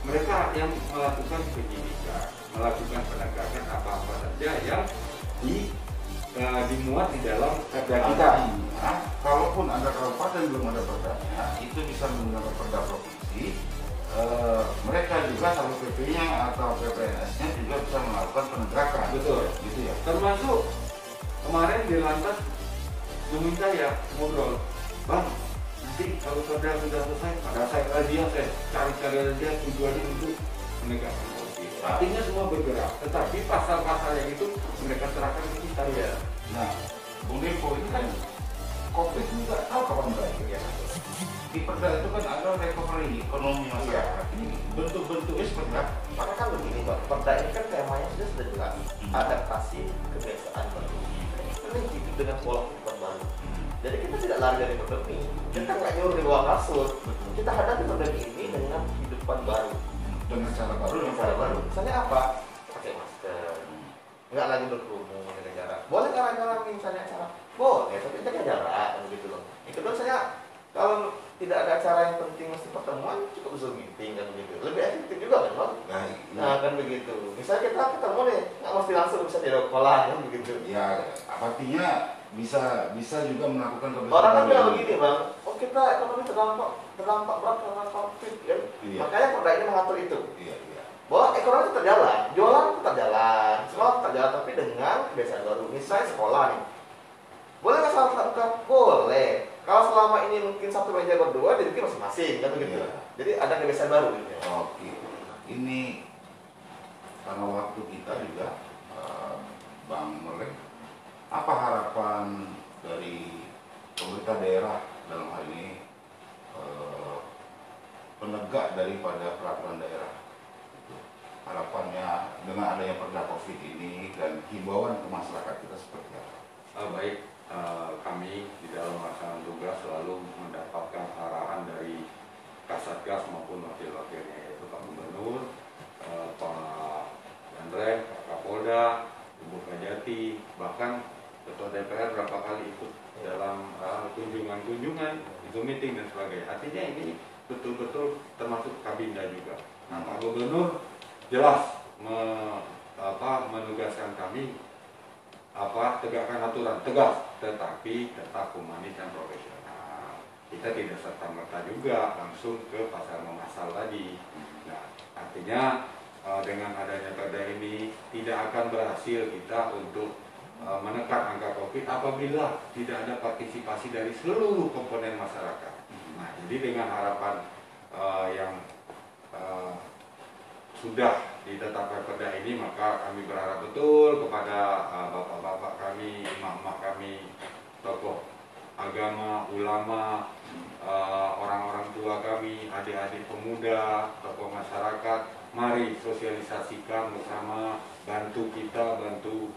mereka yang melakukan penyidikan, melakukan penegakan apa-apa saja yang dimuat di dalam perda kita. Kalaupun ada kabupaten belum ada perdanya, itu bisa menggunakan perda provinsi. Mereka juga Satpol PP-nya atau PPNS-nya juga bisa melakukan penegakan. Betul, gitu ya. Termasuk kemarin di lantas meminta ya ngobrol, Bang, nanti kalau perda sudah selesai, pada saya cari dia tujuannya untuk menegakkan korupsi. Artinya semua bergerak, tetapi pasal-pasal yang itu mereka serahkan ke kita ya. Nah, Bung Depo ini kan COVID juga tahu kapan berakhir ya. Di perda itu kan ada recovery ekonomi masyarakat. Ini bentuk-bentuknya seperti apa? Maka kan begini Bang, perda ini kan temanya sudah jelas, adaptasi kebiasaan baru. Ini hidup dengan pola kehidupan baru. Jadi kita tidak lari dari pandemi, kita nggak nyuruh di bawah kasur. Kita hadapi pandemi ini dengan kehidupan baru, Dengan cara baru, dengan cara baru. Misalnya apa? Pakai masker, nggak lagi berkerumun, jaga jarak. Boleh cara-cara misalnya acara, boleh, tapi jaga jarak, begitu loh. Yang kedua saya kalau tidak ada acara yang penting mesti pertemuan, cukup Zoom meeting kan begitu. Lebih efektif juga kan Bang? Nah kan begitu. Misalnya kita ketemu nih, nggak mesti langsung bisa video call-an kan begitu. Ya, artinya bisa juga melakukan Orang kan bilang kebesaran. begini bang, oh kita ekonomi terdampak berat karena COVID kan. Iya. Makanya perda ini mengatur itu. Iya, iya. Bahwa ekonomi tetap jalan, jualan tetap jalan, semua tetap jalan, tapi dengan kebiasaan baru. Misalnya sekolah nih, boleh nggak salah tatap muka? Boleh. Kalau selama ini mungkin satu meja berdua, jadi masing-masing kan begitu. Iya. Jadi ada kebiasaan baru gitu. Oke. Ini karena waktu kita juga, Bang Melek, apa harapan dari pemerintah daerah dalam hal ini, penegak daripada peraturan daerah? Harapannya dengan adanya perda COVID ini dan himbauan ke masyarakat kita seperti apa? Baik, kami di dalam melaksanakan tugas selalu mendapatkan arahan dari Kasatgas maupun wakil-wakilnya, yaitu Pak Gubernur, Pak Yandrek, Pak Kapolda, Ibu Kajati, bahkan Ketua DPR berapa kali ikut dalam kunjungan-kunjungan, itu meeting dan sebagainya. Artinya ini betul-betul termasuk Kabinda juga. Nah, Pak Gubernur jelas menugaskan kami tegakkan aturan tegas, tetapi tetap humanis dan profesional. Kita tidak serta-merta juga langsung ke pasar memasal tadi. Nah, artinya dengan adanya perda ini tidak akan berhasil kita untuk menekan angka COVID apabila tidak ada partisipasi dari seluruh komponen masyarakat. Nah, jadi dengan harapan yang sudah ditetapkan perda ini, maka kami berharap betul kepada bapak-bapak kami, emak-emak kami, tokoh agama, ulama, orang-orang tua kami, adik-adik pemuda, tokoh masyarakat, mari sosialisasikan bersama, bantu kita, bantu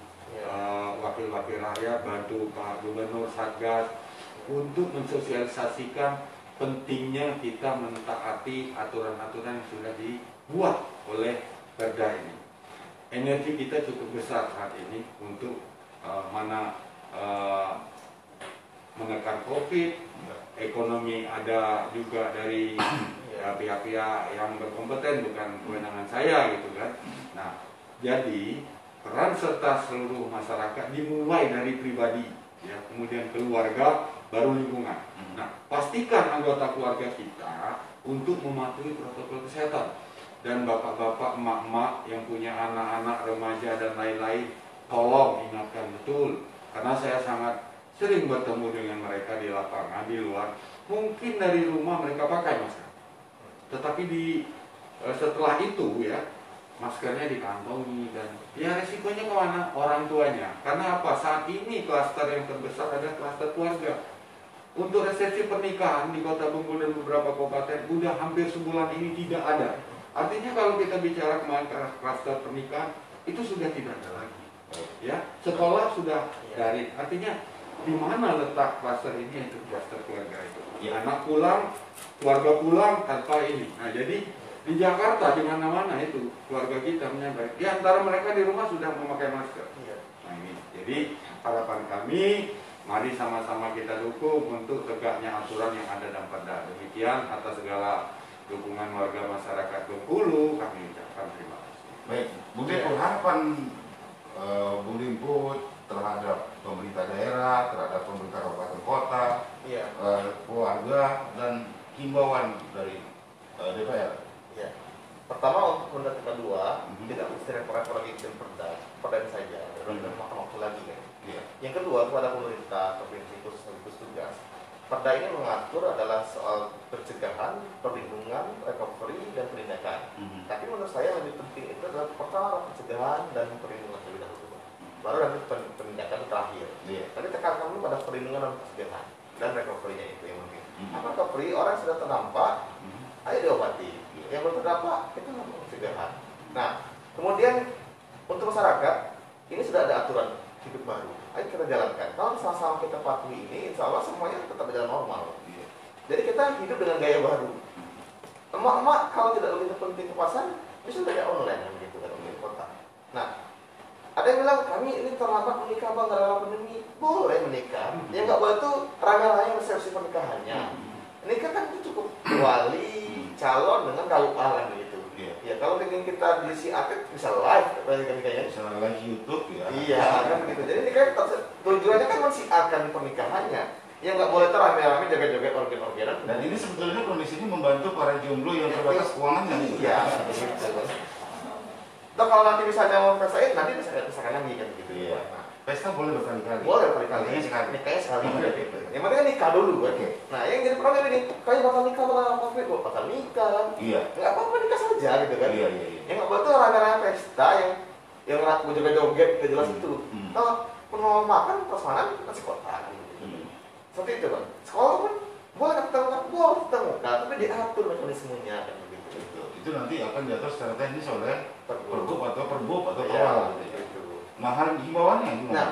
wakil-wakil rakyat, bantu Pak Gubernur, Satgas untuk mensosialisasikan pentingnya kita mentaati aturan-aturan yang sudah dibuat oleh perda ini. Energi kita cukup besar saat ini untuk menekan COVID, ekonomi ada juga dari pihak-pihak yang berkompeten, bukan kewenangan saya gitu kan. Nah, jadi peran serta seluruh masyarakat dimulai dari pribadi, ya, kemudian keluarga, baru lingkungan. Nah, pastikan anggota keluarga kita untuk mematuhi protokol kesehatan. Dan bapak-bapak, emak-emak yang punya anak-anak, remaja dan lain-lain, tolong ingatkan betul. Karena saya sangat sering bertemu dengan mereka di lapangan, di luar. Mungkin dari rumah mereka pakai masker, tetapi setelah itu ya, maskernya dikantongi dan ya resikonya kemana? Orang tuanya. Karena apa? Saat ini klaster yang terbesar adalah klaster keluarga. Untuk resepsi pernikahan di Kota Bengkulu dan beberapa kabupaten udah hampir sebulan ini tidak ada. Artinya kalau kita bicara kemarin klaster pernikahan itu sudah tidak ada lagi. Ya, sekolah sudah daring. Artinya di mana letak klaster ini, itu klaster keluarga itu. Ya, anak pulang, keluarga pulang tanpa ini. Nah, jadi di Jakarta di mana-mana itu keluarga kita menyampaikan. Di antara mereka di rumah sudah memakai masker. Nah, ini. Jadi harapan kami, mari sama-sama kita dukung untuk tegaknya aturan yang ada dalam perda. Demikian atas segala dukungan warga masyarakat Bengkulu, kami ucapkan terima kasih. Baik, Bung Limput, harapan Bung Limput terhadap pemerintah daerah, terhadap pemerintah kabupaten kota, keluarga, dan himbauan dari DPR. Ya. Pertama, untuk pendapat kedua, tidak mesti repot-repot lagi dengan perda saja, dan makan waktu lagi kan. Yang kedua, kepada pemerintah provinsi khusus tugas, perda ini mengatur adalah soal pencegahan, perlindungan, recovery, dan penindakan. Tapi menurut saya lebih penting itu adalah pertama pencegahan dan perlindungan terlebih dahulu. Baru nanti penindakan terakhir. Tapi tekankan dulu pada perlindungan dan pencegahan dan recovery-nya itu yang penting. Apa recovery? Orang yang sudah terdampak, ayo diobati. Yang belum terdampak, kita lakukan pencegahan. Nah, kemudian untuk masyarakat, ini sudah ada aturan hidup baru. Ayo kita jalankan. Kalau sama-sama kita patuhi ini, insya Allah semuanya tetap berjalan normal. Jadi kita hidup dengan gaya baru. Emak-emak kalau tidak lebih penting ke pasar, bisa belajar online gitu kan di kota. Nah, ada yang bilang kami ini terlambat menikah bang gara-gara pandemi. Boleh menikah. Yang nggak boleh tuh rame-rame resepsi pernikahannya. Nikah kan itu cukup wali, calon dengan KUA gitu. Ya kalau ingin kita diisi akad bisa live nikahnya. Bisa live YouTube ya. Iya kan begitu. Jadi nikah Tujuannya kan mensiarkan pernikahannya. Yang nggak boleh terame-rame joget-joget organ-organan. Dan ini sebetulnya kondisinya membantu para jomblo yang terbatas keuangannya. Iya, gitu. Atau kalau nanti misalnya mau pestain, nanti bisa lagi kan gitu. Iya. Nah, Pesta boleh berkali-kali. boleh berkali-kali. Nikahnya sekali. Nikahnya sekali gitu. Yang penting kan nikah dulu kan. Nah, yang jadi problem ini, kayak bakal nikah apa bakal nikah kan. Iya. Nggak apa-apa nikah saja gitu kan. Iya. Yang nggak boleh tuh rame-rame pesta yang joget-joget nggak jelas itu. Kalau pun mau makan prasmanan nasi kotak gitu. Seperti itu kan. Sekolah pun boleh ketemu muka, tapi diatur mekanismenya kan begitu. Itu nanti akan diatur secara teknis oleh pergub atau perwal. Gitu. Nah, himbauannya gimana? Nah,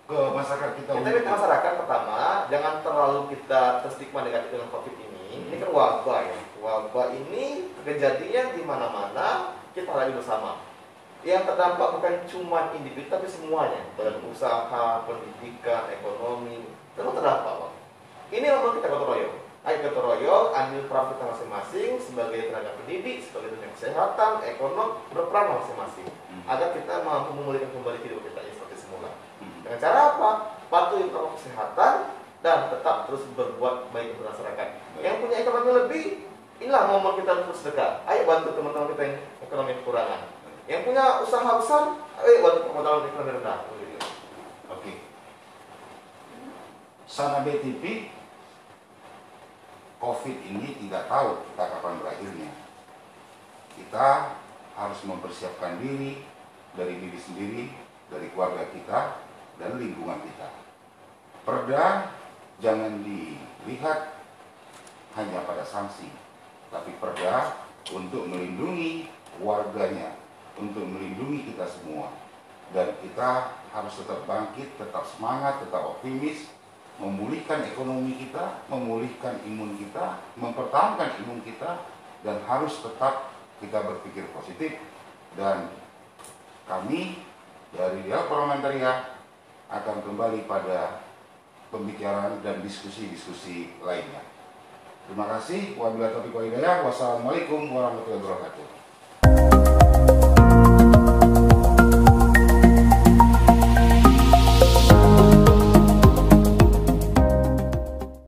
ke masyarakat kita. Kita ke masyarakat pertama, jangan terlalu kita terstigma negatif dengan COVID ini. Ini kan wabah ya. Wabah ini kejadian di mana-mana, kita lagi bersama. Yang terdampak bukan cuma individu tapi semuanya, badan usaha, pendidikan, ekonomi, semua terdampak, Bang. Ini yang perlu kita gotong royong. Ayo gotong royong, ambil peran kita masing-masing sebagai tenaga pendidik, sebagai tenaga kesehatan, ekonom, berperan masing-masing agar kita mampu memulihkan kembali hidup kita seperti semula. Dengan cara apa? Patuhi protokol kesehatan dan tetap terus berbuat baik untuk masyarakat. Yang punya ekonomi lebih, inilah momen kita untuk sedekah. Ayo bantu teman-teman kita yang ekonomi kekurangan. Yang punya usaha besar, ayo bantu teman-teman ekonomi rendah. Oke. Sana BTP, COVID ini tidak tahu kita kapan berakhirnya. Kita harus mempersiapkan diri dari diri sendiri, dari keluarga kita, dan lingkungan kita. Perda jangan dilihat hanya pada sanksi, tapi perda untuk melindungi warganya, untuk melindungi kita semua. Dan kita harus tetap bangkit, tetap semangat, tetap optimis, memulihkan ekonomi kita, memulihkan imun kita, mempertahankan imun kita, dan harus tetap kita berpikir positif. Dan kami dari Dialog Parlamentaria akan kembali pada pembicaraan dan diskusi-diskusi lainnya. Terima kasih. Wabillahi taufiq wal hidayah. Wassalamualaikum warahmatullahi wabarakatuh.